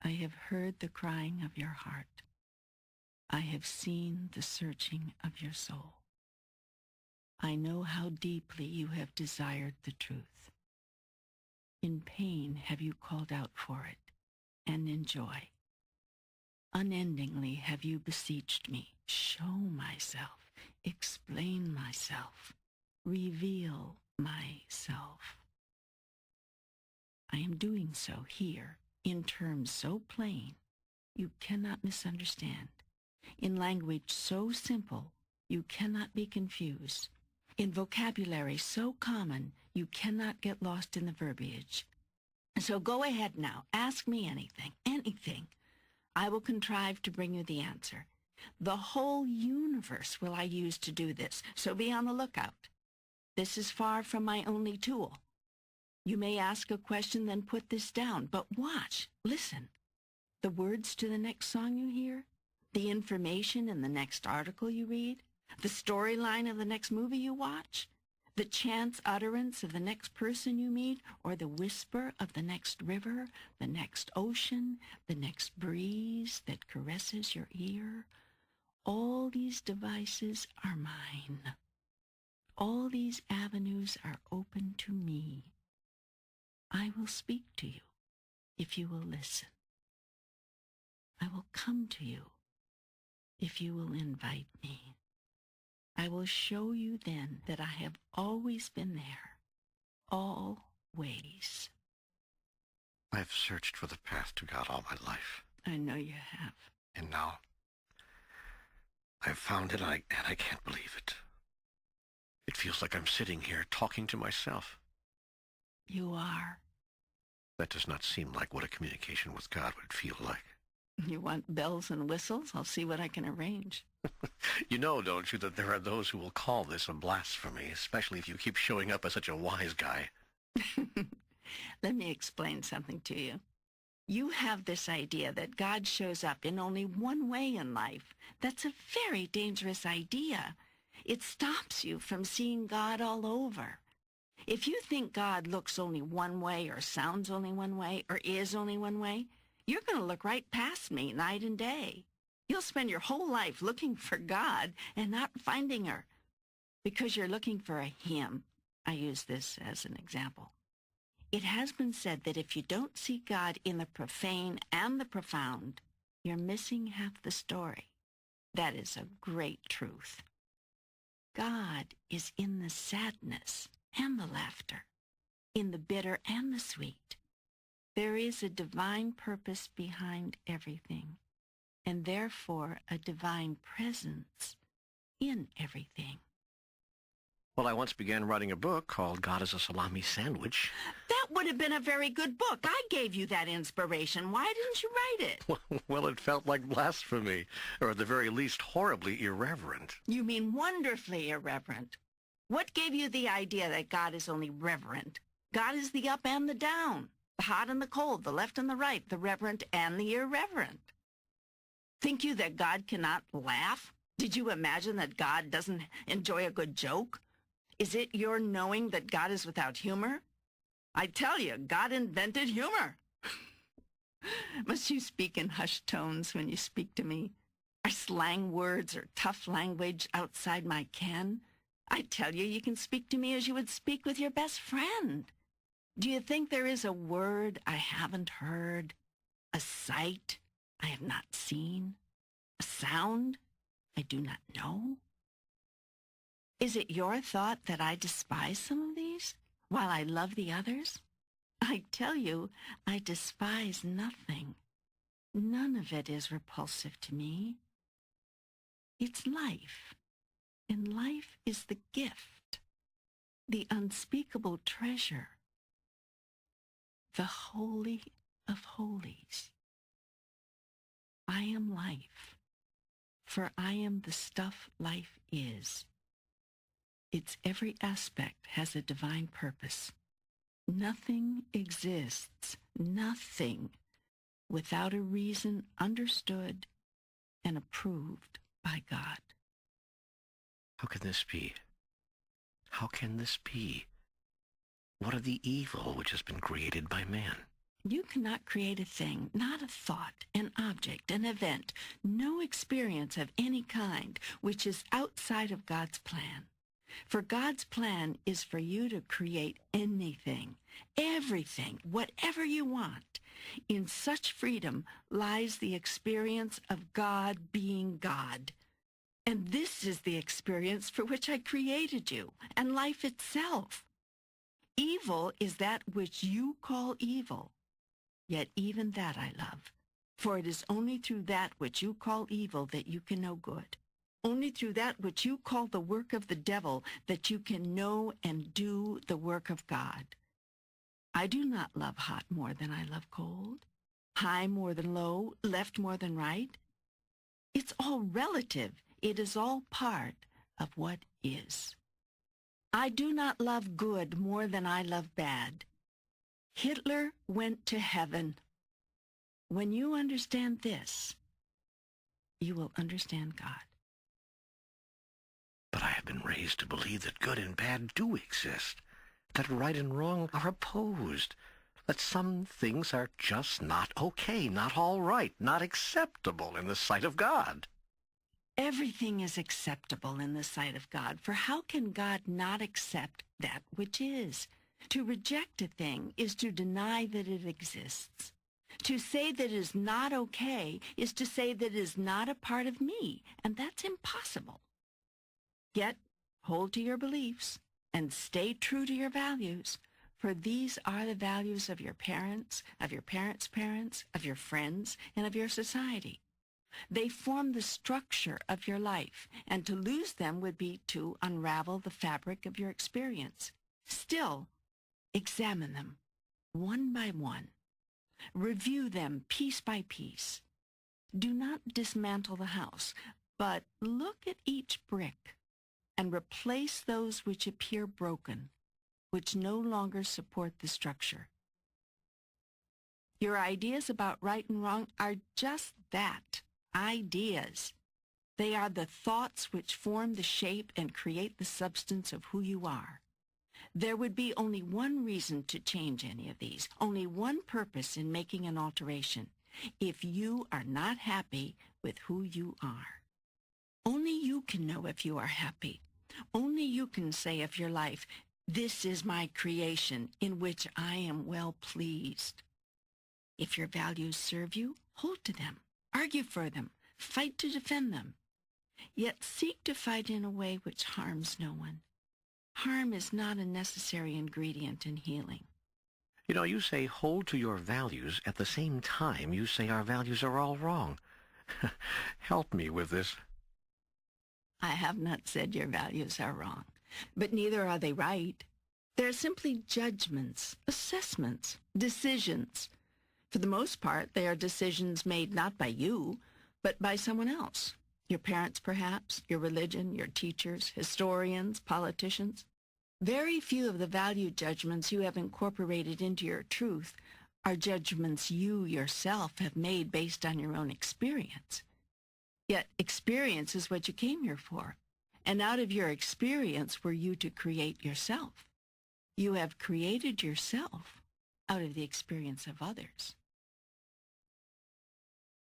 I have heard the crying of your heart. I have seen the searching of your soul. I know how deeply you have desired the truth. In pain have you called out for it, and in joy. Unendingly have you beseeched me, show myself, explain myself, reveal myself. I am doing so here, in terms so plain, you cannot misunderstand, in language so simple, you cannot be confused, in vocabulary so common, you cannot get lost in the verbiage. So go ahead now, ask me anything, anything. I will contrive to bring you the answer. The whole universe will I use to do this, so be on the lookout. This is far from my only tool. You may ask a question, then put this down, but watch, listen. The words to the next song you hear, the information in the next article you read, the storyline of the next movie you watch, the chance utterance of the next person you meet, or the whisper of the next river, the next ocean, the next breeze that caresses your ear. All these devices are mine. All these avenues are open to me. I will speak to you if you will listen. I will come to you if you will invite me. I will show you then that I have always been there, always. I've searched for the path to God all my life. I know you have. And now, I've found it, and I can't believe it. It feels like I'm sitting here talking to myself. You are. That does not seem like what a communication with God would feel like. You want bells and whistles? I'll see what I can arrange. You know, don't you, that there are those who will call this a blasphemy, especially if you keep showing up as such a wise guy. Let me explain something to you. You have this idea that God shows up in only one way in life. That's a very dangerous idea. It stops you from seeing God all over. If you think God looks only one way or sounds only one way or is only one way, you're going to look right past me night and day. You'll spend your whole life looking for God and not finding her because you're looking for a him. I use this as an example. It has been said that if you don't see God in the profane and the profound, you're missing half the story. That is a great truth. God is in the sadness and the laughter, in the bitter and the sweet. There is a divine purpose behind everything, and therefore a divine presence in everything. Well, I once began writing a book called God is a Salami Sandwich. That would have been a very good book. I gave you that inspiration. Why didn't you write it? Well, it felt like blasphemy, or at the very least horribly irreverent. You mean wonderfully irreverent. What gave you the idea that God is only reverent? God is the up and the down, the hot and the cold, the left and the right, the reverent and the irreverent. Think you that God cannot laugh? Did you imagine that God doesn't enjoy a good joke? Is it your knowing that God is without humor? I tell you, God invented humor. Must you speak in hushed tones when you speak to me? Are slang words or tough language outside my ken? I tell you, you can speak to me as you would speak with your best friend. Do you think there is a word I haven't heard? A sight I have not seen? A sound I do not know? Is it your thought that I despise some of these while I love the others? I tell you, I despise nothing. None of it is repulsive to me. It's life, and life is the gift, the unspeakable treasure, the holy of holies. I am life, for I am the stuff life is. Its every aspect has a divine purpose. Nothing exists, nothing, without a reason understood and approved by God. How can this be? How can this be? What of the evil which has been created by man? You cannot create a thing, not a thought, an object, an event, no experience of any kind, which is outside of God's plan. For God's plan is for you to create anything, everything, whatever you want. In such freedom lies the experience of God being God. And this is the experience for which I created you, and life itself. Evil is that which you call evil. Yet even that I love, for it is only through that which you call evil that you can know good. Only through that which you call the work of the devil that you can know and do the work of God. I do not love hot more than I love cold, high more than low, left more than right. It's all relative. It is all part of what is. I do not love good more than I love bad. Hitler went to heaven. When you understand this, you will understand God. But I have been raised to believe that good and bad do exist, that right and wrong are opposed, that some things are just not okay, not all right, not acceptable in the sight of God. Everything is acceptable in the sight of God, for how can God not accept that which is? To reject a thing is to deny that it exists. To say that it is not okay is to say that it is not a part of me, and that's impossible. Yet, hold to your beliefs and stay true to your values, for these are the values of your parents, of your parents' parents, of your friends, and of your society. They form the structure of your life, and to lose them would be to unravel the fabric of your experience. Still, examine them one by one. Review them piece by piece. Do not dismantle the house, but look at each brick and replace those which appear broken, which no longer support the structure. Your ideas about right and wrong are just that, ideas. They are the thoughts which form the shape and create the substance of who you are. There would be only one reason to change any of these, only one purpose in making an alteration, if you are not happy with who you are. Only you can know if you are happy. Only you can say of your life, "This is my creation in which I am well pleased." If your values serve you, hold to them, argue for them, fight to defend them. Yet seek to fight in a way which harms no one. Harm is not a necessary ingredient in healing. You know, you say hold to your values. At the same time, you say our values are all wrong. Help me with this. I have not said your values are wrong, but neither are they right. They're simply judgments, assessments, decisions. For the most part, they are decisions made not by you, but by someone else. Your parents, perhaps, your religion, your teachers, historians, politicians. Very few of the value judgments you have incorporated into your truth are judgments you yourself have made based on your own experience. Yet experience is what you came here for, and out of your experience were you to create yourself. You have created yourself out of the experience of others.